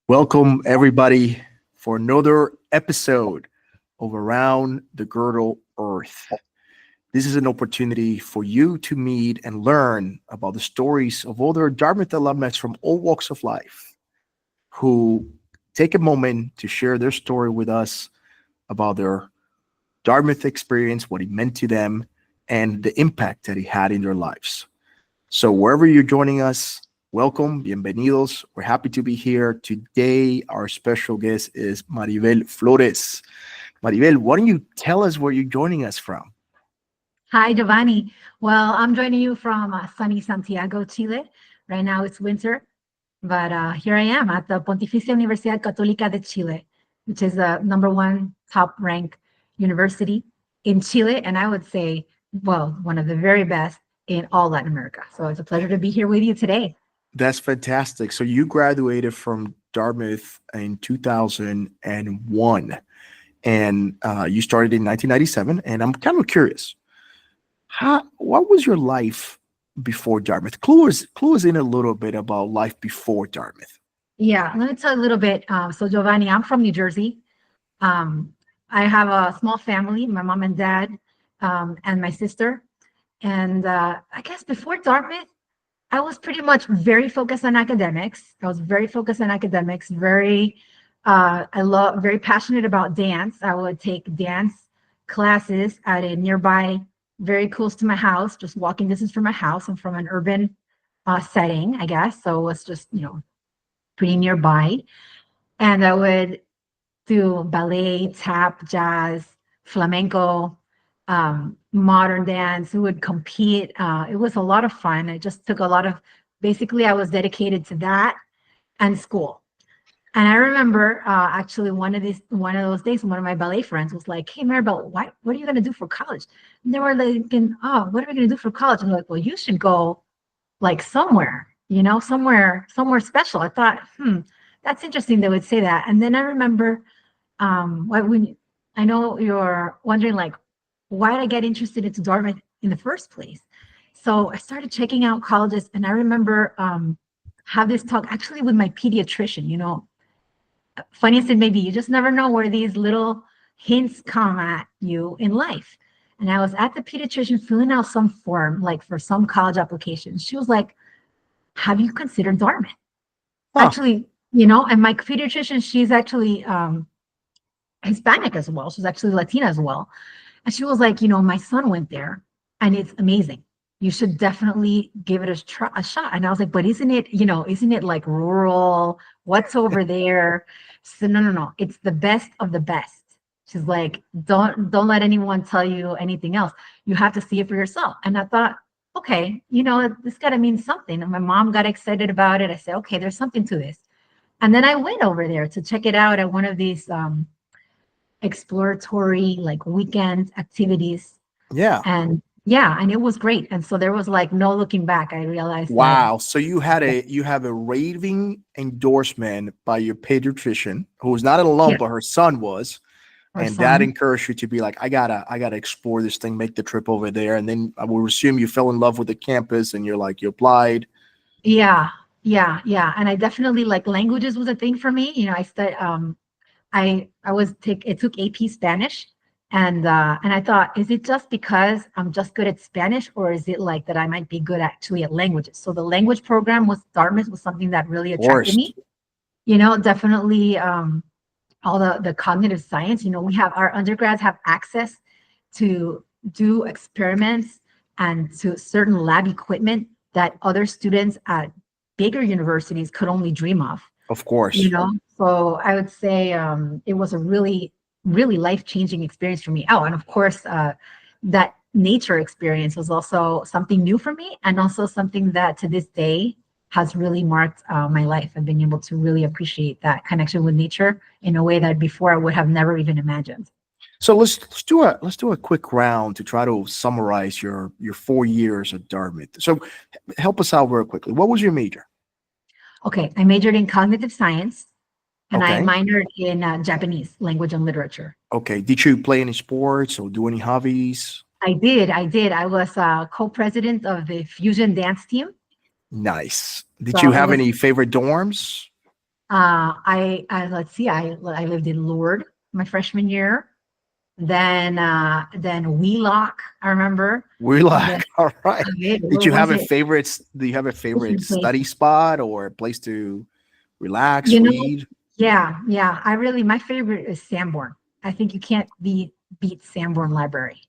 Welcome, everybody, for another episode of Around the Girdle Earth. This is an opportunity for you to meet and learn about the stories of other Dartmouth alumni from all walks of life who take a moment to share their story with us about their Dartmouth experience, what it meant to them, and the impact that it had in their lives. So wherever you're joining us, welcome, bienvenidos. We're happy to be here. Today, our special guest is Maribel Florez. Maribel, why don't you tell us where you're joining us from? Hi, Yovany. Well, I'm joining you from sunny Santiago, Chile. Right now it's winter, but here I am at the Pontificia Universidad Católica de Chile, which is the number one top ranked university in Chile. And I would say, well, one of the very best in all Latin America. So it's a pleasure to be here with you today. That's fantastic. So you graduated from Dartmouth in 2001, and you started in 1997. And I'm kind of curious, what was your life before Dartmouth? Clue us in a little bit about life before Dartmouth. Yeah, let me tell you a little bit. So Yovany, I'm from New Jersey. I have a small family, my mom and dad, and my sister. And I guess before Dartmouth, I was pretty much very focused on academics. Very passionate about dance. I would take dance classes at a nearby, very close to my house, just walking distance from my house. I'm from an urban setting, I guess. So it was just, pretty nearby. And I would do ballet, tap, jazz, flamenco, modern dance. We would compete. It was a lot of fun. It just took basically I was dedicated to that and school. And I remember actually one of those days, one of my ballet friends was like, "Hey, Maribel, what are you going to do for college?" And they were like, "Oh, what are we going to do for college?" And I'm like, "Well, you should go like somewhere, somewhere special." I thought, that's interesting they would say that. And then I remember I know you're wondering, like, why did I get interested into Dartmouth in the first place? So I started checking out colleges, and I remember have this talk actually with my pediatrician. Funny as it may be, you just never know where these little hints come at you in life. And I was at the pediatrician filling out some form, like for some college application. She was like, "Have you considered Dartmouth?" Actually, and my pediatrician, she's actually Hispanic as well. She's actually Latina as well. And she was like, "My son went there and it's amazing. You should definitely give it a shot." And I was like, "But isn't it like rural? What's over there?" She said, No. It's the best of the best. She's like, don't let anyone tell you anything else. You have to see it for yourself." And I thought, okay, this got to mean something. And my mom got excited about it. I said, okay, there's something to this. And then I went over there to check it out at one of these exploratory like weekend activities. Yeah. And it was great. And so there was like no looking back. I realized. Wow. So you have a raving endorsement by your pediatrician, who was not an alum, but her son was. That encouraged you to be like, I gotta explore this thing, make the trip over there. And then I will assume you fell in love with the campus and you applied. Yeah. And I definitely like languages was a thing for me. I studied it took AP Spanish, and I thought, is it just because I'm just good at Spanish, or is it like that I might be good actually at languages? So the language program with Dartmouth was something that really attracted me. Definitely all the cognitive science. We have our undergrads have access to do experiments and to certain lab equipment that other students at bigger universities could only dream of. Of course. So I would say it was a really, really life-changing experience for me. Oh, and of course, that nature experience was also something new for me, and also something that to this day has really marked my life. I've been able to really appreciate that connection with nature in a way that before I would have never even imagined. So let's do a quick round to try to summarize your 4 years at Dartmouth. So help us out real quickly. What was your major? Okay, I majored in cognitive science, and I minored in Japanese language and literature. Okay, did you play any sports or do any hobbies? I did. I was co-president of the fusion dance team. Nice. Did you have any favorite dorms? Let's see, I lived in Lourdes my freshman year. Then Wheelock, I remember. We And then like, all right. Did where you have was a it? favorite? Do you have a favorite Different place. study spot or a place to relax, You know, read? yeah. My favorite is Sanborn. I think you can't beat Sanborn Library.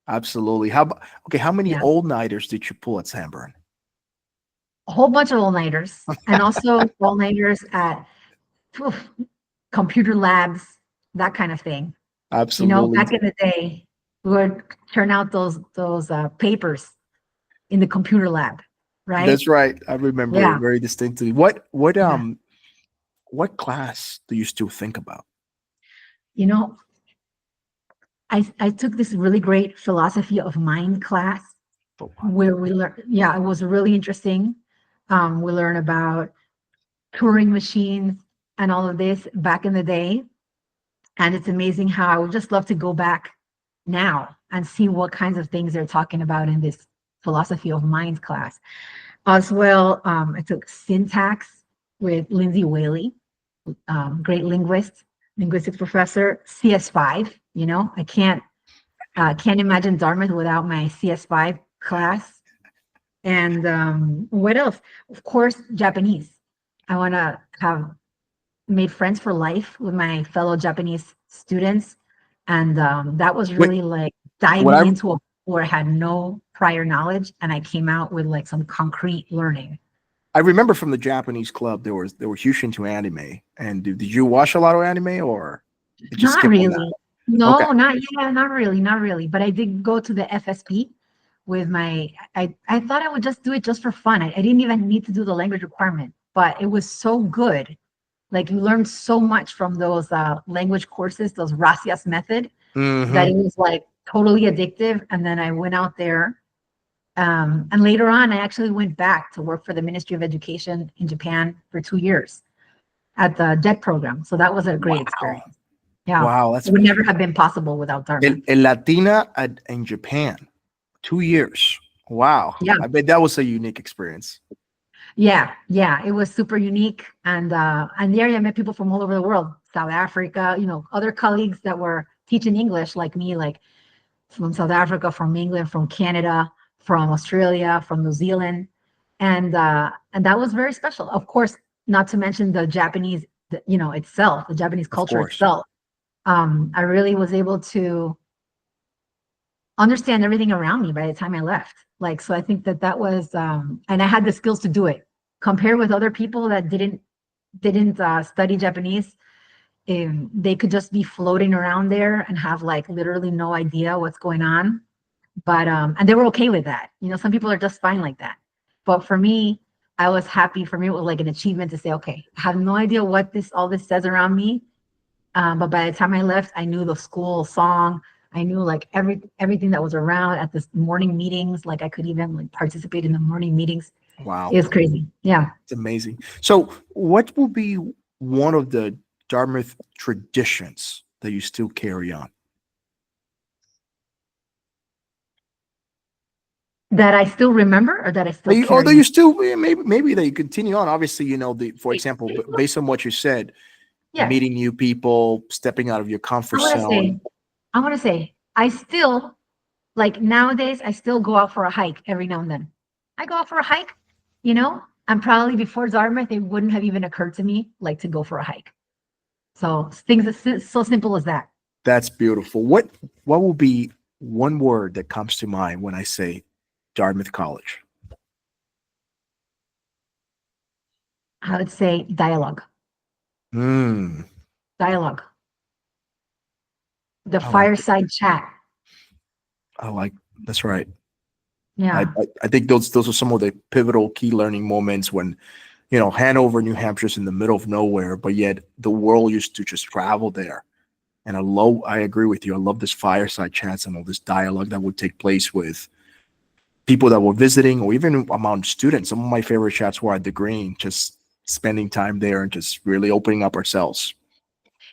Absolutely. Okay? How many Yeah, all nighters did you pull at Sanborn? a whole bunch of all-nighters, and also all-nighters at phew, computer labs, that kind of thing. Absolutely. Back in the day, we would turn out those papers in the computer lab, right? That's right. I remember it Yeah, very distinctly. What yeah. what class do you still think about? You know, I took this really great philosophy of mind class Oh, wow. where we learn. Yeah, it was really interesting. We learn about Turing machines and all of this back in the day. And it's amazing how I would just love to go back now and see what kinds of things they're talking about in this philosophy of mind class. As well, I took syntax with Lindsay Whe, great linguist, linguistics professor, CS5. I can't imagine Dartmouth without my CS5 class. And what else? Of course, Japanese. I want to have made friends for life with my fellow Japanese students. And that was Wait, really like what diving I into a where I had no prior knowledge and I came out with like some concrete learning. I remember from the Japanese club, they were huge into anime. And did you watch a lot of anime, or did you Not skip on that? really. Okay. No, not yeah, not really. But I did go to the FSP with I thought I would just do it just for fun. I didn't even need to do the language requirement, but it was so good. Like you learned so much from those language courses, those Racias method, that Hmm. it was like totally addictive. And then I went out there. And later on, I actually went back to work for the Ministry of Education in Japan for 2 years at the JET program. So that was a great Wow. experience. Yeah. Wow. It would never have been possible without Dartmouth. Latina in Japan, 2 years. Wow. Yeah. I bet that was a unique experience. Yeah. It was super unique. And there I met people from all over the world, South Africa, other colleagues that were teaching English like me, like from South Africa, from England, from Canada, from Australia, from New Zealand. And that was very special. Of course, not to mention the Japanese, itself, the Japanese Of culture course. itself. I really was able to understand everything around me by the time I left. Like, so I think that was, and I had the skills to do it. Compared with other people that didn't study Japanese, they could just be floating around there and have like literally no idea what's going on. But and they were okay with that. Some people are just fine like that. But for me, I was happy. For me, it was like an achievement to say, okay, I have no idea what all this says around me, but by the time I left, I knew the school song. I knew like everything that was around at the morning meetings. Like I could even like participate in the morning meetings. It Wow. was crazy. Yeah. It's amazing. So, what will be one of the Dartmouth traditions that you still carry on? That I still remember or that I still Although carry you on. still maybe that you continue on. Obviously, for example, based on what you said, Yeah. meeting new people, stepping out of your comfort I want to zone. say, I want to say, I still like nowadays, I still go out for a hike every now and then. I go out for a hike, and probably before Dartmouth, it wouldn't have even occurred to me like to go for a hike. So things so simple as that. That's beautiful. What will be one word that comes to mind when I say Dartmouth College? I would say dialogue, Hmm. dialogue, the I like it. fireside chat. I like. That's right. I, Yeah. I I think those are some of the pivotal key learning moments when Hanover, New Hampshire's in the middle of nowhere, but yet the world used to just travel there. And I agree with you. I love this fireside chats and all this dialogue that would take place with people that were visiting or even among students. Some of my favorite chats were at the Green, just spending time there and just really opening up ourselves.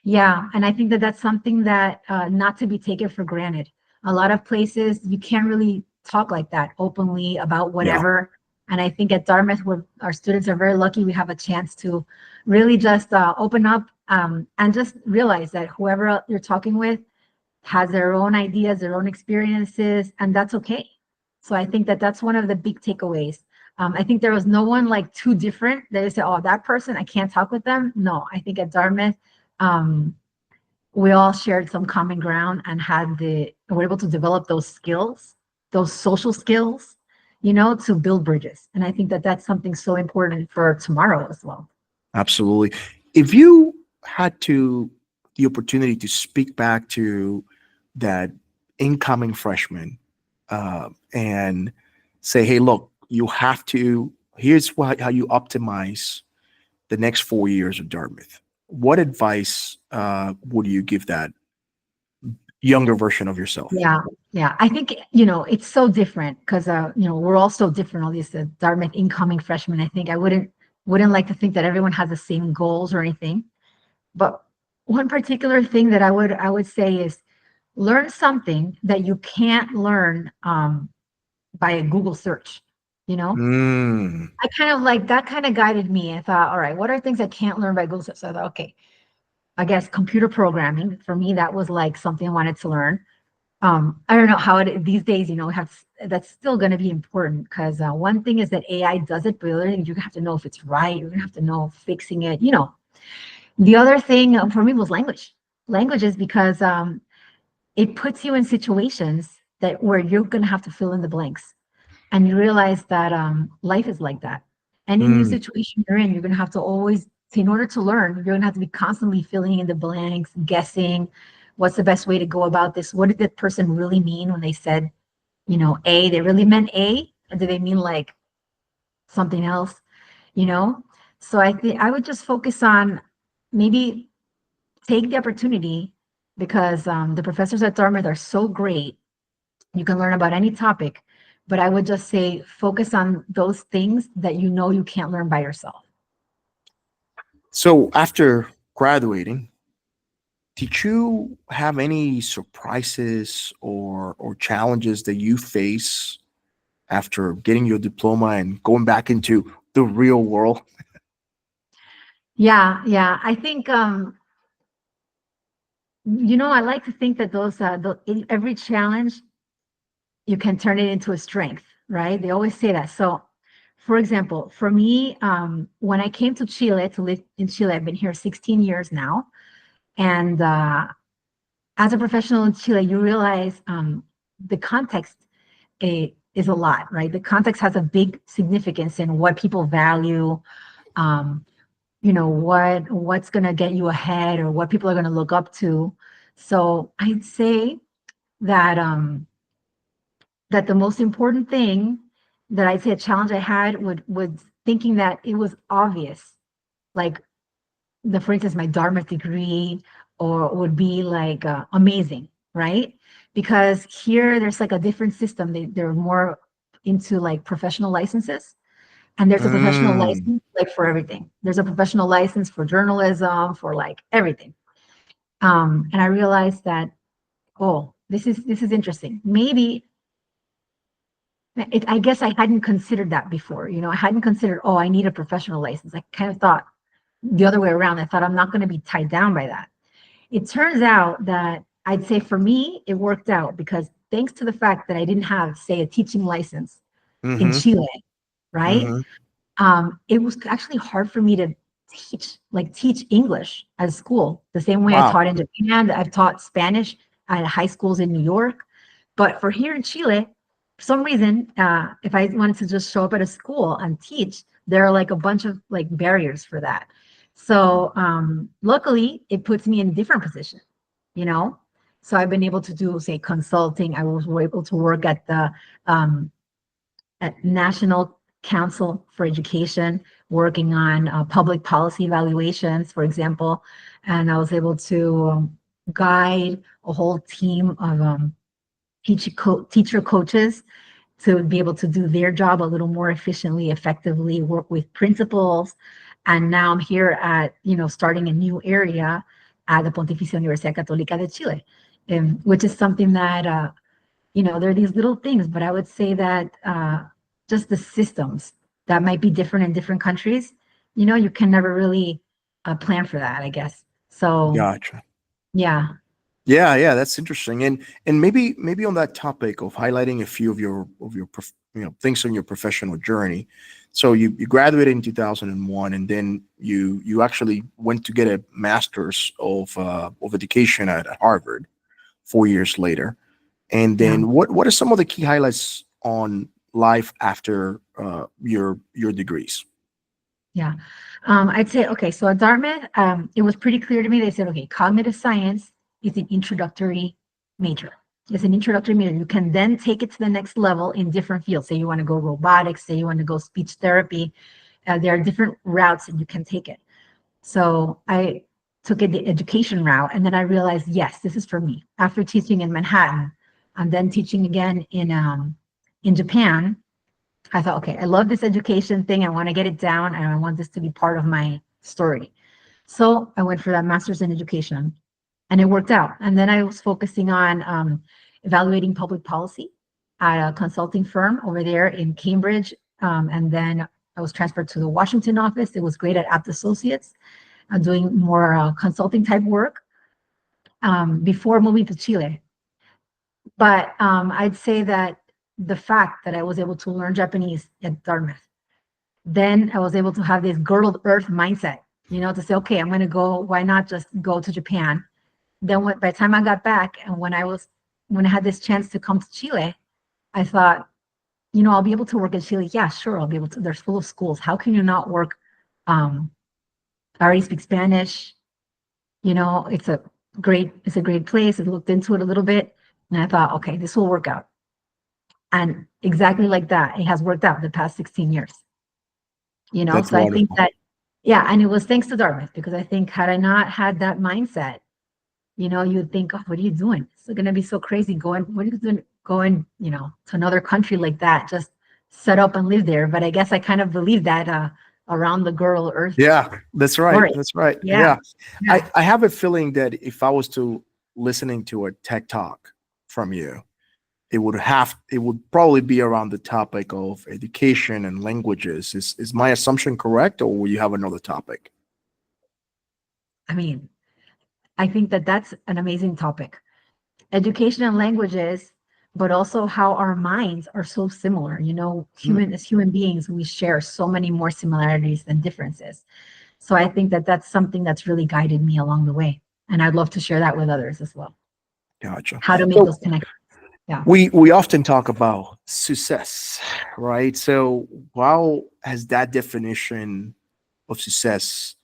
Yeah. And I think that that's something that not to be taken for granted. A lot of places you can't really talk like that openly about Yeah. whatever. And I think at Dartmouth, our students are very lucky. We have a chance to really just open up and just realize that whoever you're talking with has their own ideas, their own experiences, and that's okay. So I think that that's one of the big takeaways. I think there was no one like too different that you say, oh, that person, I can't talk with them. No, I think at Dartmouth, we all shared some common ground and were able to develop those skills, those social skills, to build bridges. And I think that that's something so important for tomorrow as well. Absolutely. If you had the opportunity to speak back to that incoming freshman and say, hey, look, here's how you optimize the next 4 years of Dartmouth. What advice would you give that younger version of yourself? Yeah. I think, it's so different because, we're all so different, all these Dartmouth incoming freshmen. I think I wouldn't like to think that everyone has the same goals or anything. But one particular thing that I would say is learn something that you can't learn by a Google search, I kind of like that kind of guided me. I thought, all right, what are things I can't learn by Google search? So I thought, okay, I guess computer programming for me, that was like something I wanted to learn. I don't know how these days, that's still going to be important because one thing is that AI does it, but the other thing, you have to know if it's right. You're going to have to know fixing it, The other thing for me was languages, because it puts you in situations where you're going to have to fill in the blanks. And you realize that life is like that. Any new situation you're in, you're going to have to always, in order to learn, you're going to have to be constantly filling in the blanks, guessing, what's the best way to go about this? What did that person really mean when they said, A? They really meant A? Or did they mean like something else? So I think I would just focus on maybe take the opportunity, because the professors at Dartmouth are so great. You can learn about any topic, but I would just say focus on those things that you can't learn by yourself. So after graduating, did you have any surprises or challenges that you face after getting your diploma and going back into the real world? Yeah. I think I like to think that every challenge, you can turn it into a strength, right? They always say that. So, for example, for me, when I came to Chile to live in Chile, I've been here 16 years now, and as a professional in Chile, you realize the context is a lot, right? The context has a big significance in what people value, what's going to get you ahead or what people are going to look up to. So I'd say that that the most important thing that I'd say a challenge I had was thinking that it was obvious, like for instance, my Dartmouth degree or would be like amazing, right? Because here there's like a different system. They're more into like professional licenses, and there's a professional license like for everything. There's a professional license for journalism, for like everything. And I realized that, oh, this is interesting. Maybe I guess I hadn't considered that before. I hadn't considered, oh, I need a professional license. I kind of thought the other way around. I thought I'm not going to be tied down by that. It turns out that I'd say for me, it worked out because thanks to the fact that I didn't have, say, a teaching license in Chile, right? It was actually hard for me to teach English at school the same way I taught in Japan. I've taught Spanish at high schools in New York. But for here in Chile, for some reason, if I wanted to just show up at a school and teach, there are like a bunch of like barriers for that. So luckily, it puts me in a different position, So I've been able to do, say, consulting. I was able to work at the at National Council for Education, working on public policy evaluations, for example, and I was able to guide a whole team of teacher coaches to be able to do their job a little more efficiently, effectively, work with principals. And now I'm here at, starting a new area at the Pontificia Universidad Católica de Chile, which is something that, there are these little things, but I would say that just the systems that might be different in different countries. You can never really plan for that, I guess. So Gotcha. yeah. Yeah, that's interesting. And maybe on that topic of highlighting a few of things on your professional journey. So you graduated in 2001, and then you actually went to get a master's of education at Harvard 4 years later. And Yeah. then what are some of the key highlights on life after your degrees? Yeah. I'd say, okay, so at Dartmouth, it was pretty clear to me. They said, okay, cognitive science is an introductory major. It's an introductory major. You can then take it to the next level in different fields. Say you want to go robotics, say you want to go speech therapy. There are different routes that you can take it. So I took it the education route, and then I realized, yes, this is for me. After teaching in Manhattan, and then teaching again in Japan, I thought, okay, I love this education thing. I want to get it down, and I want this to be part of my story. So I went for that master's in education, and it worked out. And then I was focusing on evaluating public policy at a consulting firm over there in Cambridge. And then I was transferred to the Washington office. It was great at Apt Associates, doing more consulting type work before moving to Chile. But I'd say that the fact that I was able to learn Japanese at Dartmouth, then I was able to have this girdled earth mindset, to say, okay, I'm going to go. Why not just go to Japan? Then by the time I got back, and when I had this chance to come to Chile, I thought, I'll be able to work in Chile. Yeah, sure, I'll be able to. There's full of schools. How can you not work? I already speak Spanish. It's a great place. I looked into it a little bit, and I thought, okay, this will work out. And exactly like that, it has worked out the past 16 years. That's So I think wonderful. that, yeah, and it was thanks to Dartmouth, because I think had I not had that mindset, you'd think, oh, what are you doing? It's going to be so crazy what are you doing going, to another country like that, just set up and live there. But I guess I kind of believe that around the Girdled Earth Yeah, that's right. story. That's right. Yeah. Yeah. Yeah. I have a feeling that if I was to listening to a tech talk from you, it would probably be around the topic of education and languages. Is my assumption correct, or will you have another topic? I mean, I think that that's an amazing topic. Education and languages, but also how our minds are so similar. Mm, As human beings, we share so many more similarities than differences. So I think that that's something that's really guided me along the way. And I'd love to share that with others as well. gotcha. How to make So those connections. Yeah. we often talk about success, right? So how has that definition of success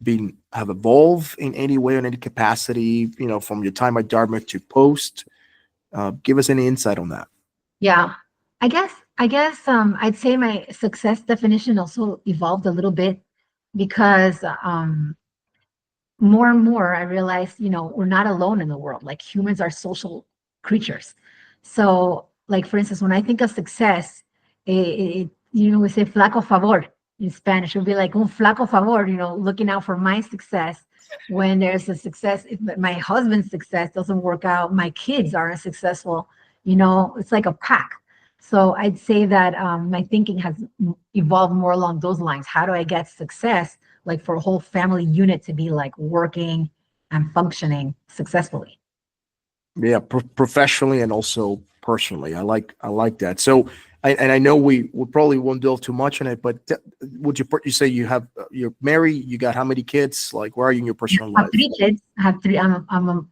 been have evolved in any way or in any capacity, from your time at Dartmouth to post? Give us any insight on that. Yeah. I'd say my success definition also evolved a little bit because more and more I realized, we're not alone in the world. Like humans are social creatures. So, like for instance, when I think of success, we say flaco favor in Spanish. It would be like un flaco favor, looking out for my success. When there's a success, if my husband's success doesn't work out, my kids aren't successful. It's like a pack. So I'd say that my thinking has evolved more along those lines. How do I get success, like for a whole family unit to be like working and functioning successfully? Yeah, professionally and also personally. I like that. So, I know we probably won't delve too much on it, but would you say you're married? You got how many kids? Like, where are you in your personal I have life? 3 kids. I have three. I'm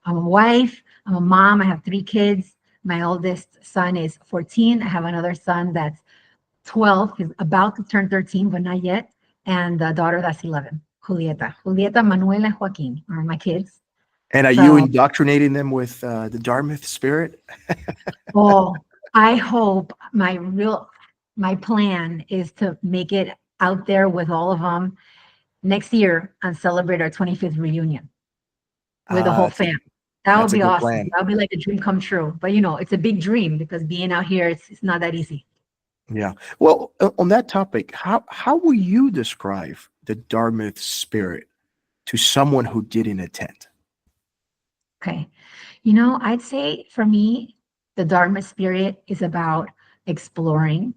a wife. I'm a mom. I have 3 kids. My oldest son is 14. I have another son that's 12. He's about to turn 13, but not yet. And a daughter that's 11. Julieta, Manuela, and Joaquin are my kids. And are you So, indoctrinating them with the Dartmouth spirit? oh, I hope my plan is to make it out there with all of them next year and celebrate our 25th reunion with the whole That's a family. That would that's a be good awesome. plan. That would be like a dream come true. But it's a big dream because being out here, it's not that easy. Yeah. Well, on that topic, how will you describe the Dartmouth spirit to someone who didn't attend? Okay. I'd say for me, the Dharma spirit is about exploring.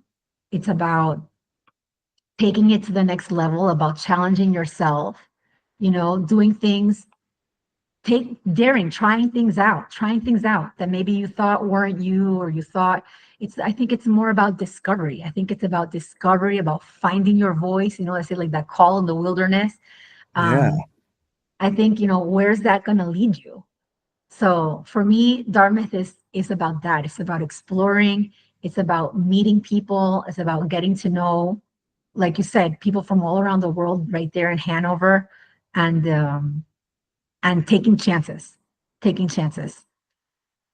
It's about taking it to the next level, about challenging yourself, doing things, trying things out that maybe you thought weren't you, or you thought I think it's more about discovery. I think it's about discovery, about finding your voice, I say, like that call in the wilderness. Yeah. I think, where's that going to lead you? So for me, Dartmouth is about that. It's about exploring. It's about meeting people. It's about getting to know, like you said, people from all around the world right there in Hanover, and taking chances, taking chances.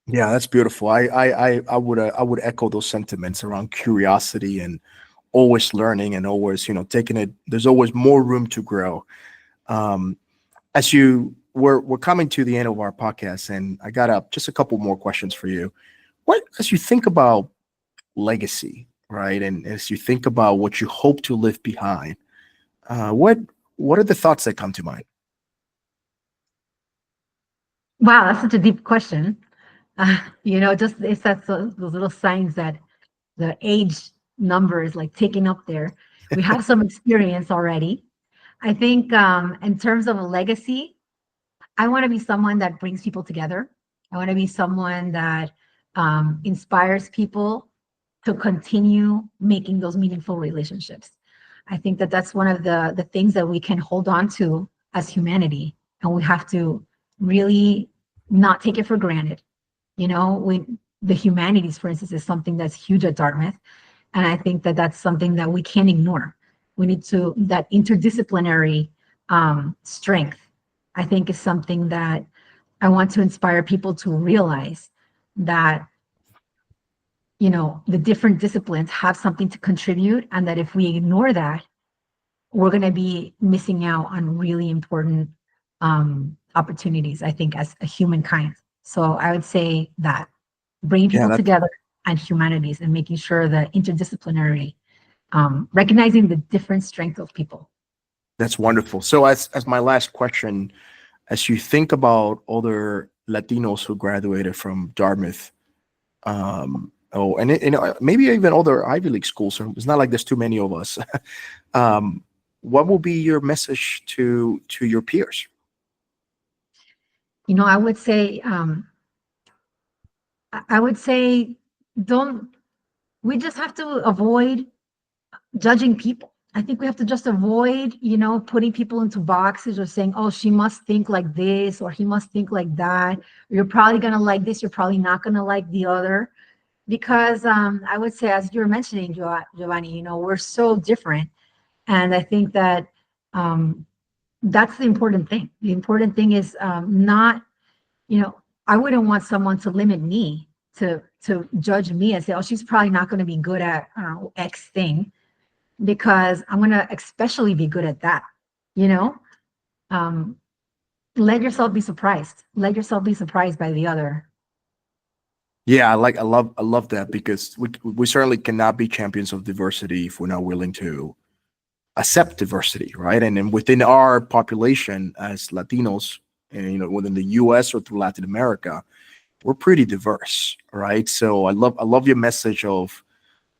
Yeah, that's beautiful. I would echo those sentiments around curiosity and always learning and always, taking it. There's always more room to grow. Um, as we're coming to the end of our podcast, and I got just a couple more questions for you. As you think about legacy, right, and as you think about what you hope to leave behind, what are the thoughts that come to mind? Wow, that's such a deep question. Just it's those little signs that the age number is like ticking up there. We have some experience already. I think in terms of a legacy, I want to be someone that brings people together. I want to be someone that inspires people to continue making those meaningful relationships. I think that that's one of the things that we can hold on to as humanity, and we have to really not take it for granted. The humanities, for instance, is something that's huge at Dartmouth, and I think that that's something that we can't ignore. We need to that interdisciplinary strength. I think is something that I want to inspire people to realize that the different disciplines have something to contribute, and that if we ignore that, we're going to be missing out on really important opportunities, I think, as a humankind. So I would say that bringing Yeah, people together and humanities, and making sure that interdisciplinary, recognizing the different strengths of people. that's wonderful. So as my last question, as you think about other Latinos who graduated from Dartmouth, and maybe even other Ivy League schools, so it's not like there's too many of us. um, what will be your message to your peers? I would say, don't. We just have to avoid judging people. I think we have to just avoid, putting people into boxes, or saying, oh, she must think like this, or he must think like that. Or you're probably going to like this, you're probably not going to like the other. Because I would say, as you were mentioning, Yovany, we're so different. And I think that that's the important thing. The important thing is not, I wouldn't want someone to limit me, to judge me and say, oh, she's probably not going to be good at X thing, because I'm going to especially be good at that. You know, let yourself be surprised. Let yourself be surprised by the other. Yeah, I love that, because we certainly cannot be champions of diversity if we're not willing to accept diversity, right? And then within our population as Latinos, and within the U.S. or through Latin America, we're pretty diverse, right? So I love your message of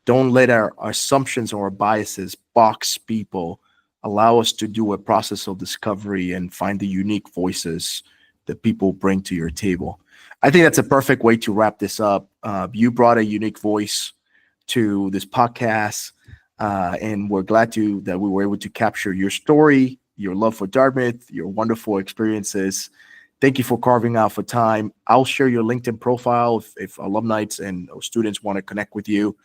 don't let our assumptions or our biases box people. Allow us to do a process of discovery and find the unique voices that people bring to your table. I think that's a perfect way to wrap this up. You brought a unique voice to this podcast, and we're glad that we were able to capture your story, your love for Dartmouth, your wonderful experiences. Thank you for carving out for time. I'll share your LinkedIn profile if alumni and students want to connect with you.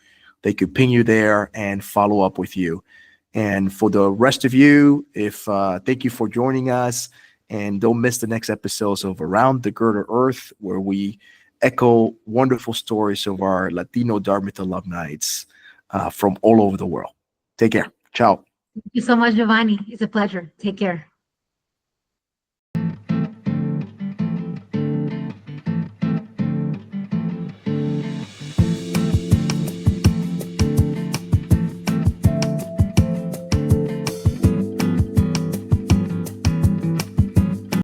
They could ping you there and follow up with you. And for the rest of you, thank you for joining us. And don't miss the next episodes of Around the Girdled Earth, where we echo wonderful stories of our Latino Dartmouth alumni from all over the world. Take care. Ciao. Thank you so much, Giovanni. It's a pleasure. Take care.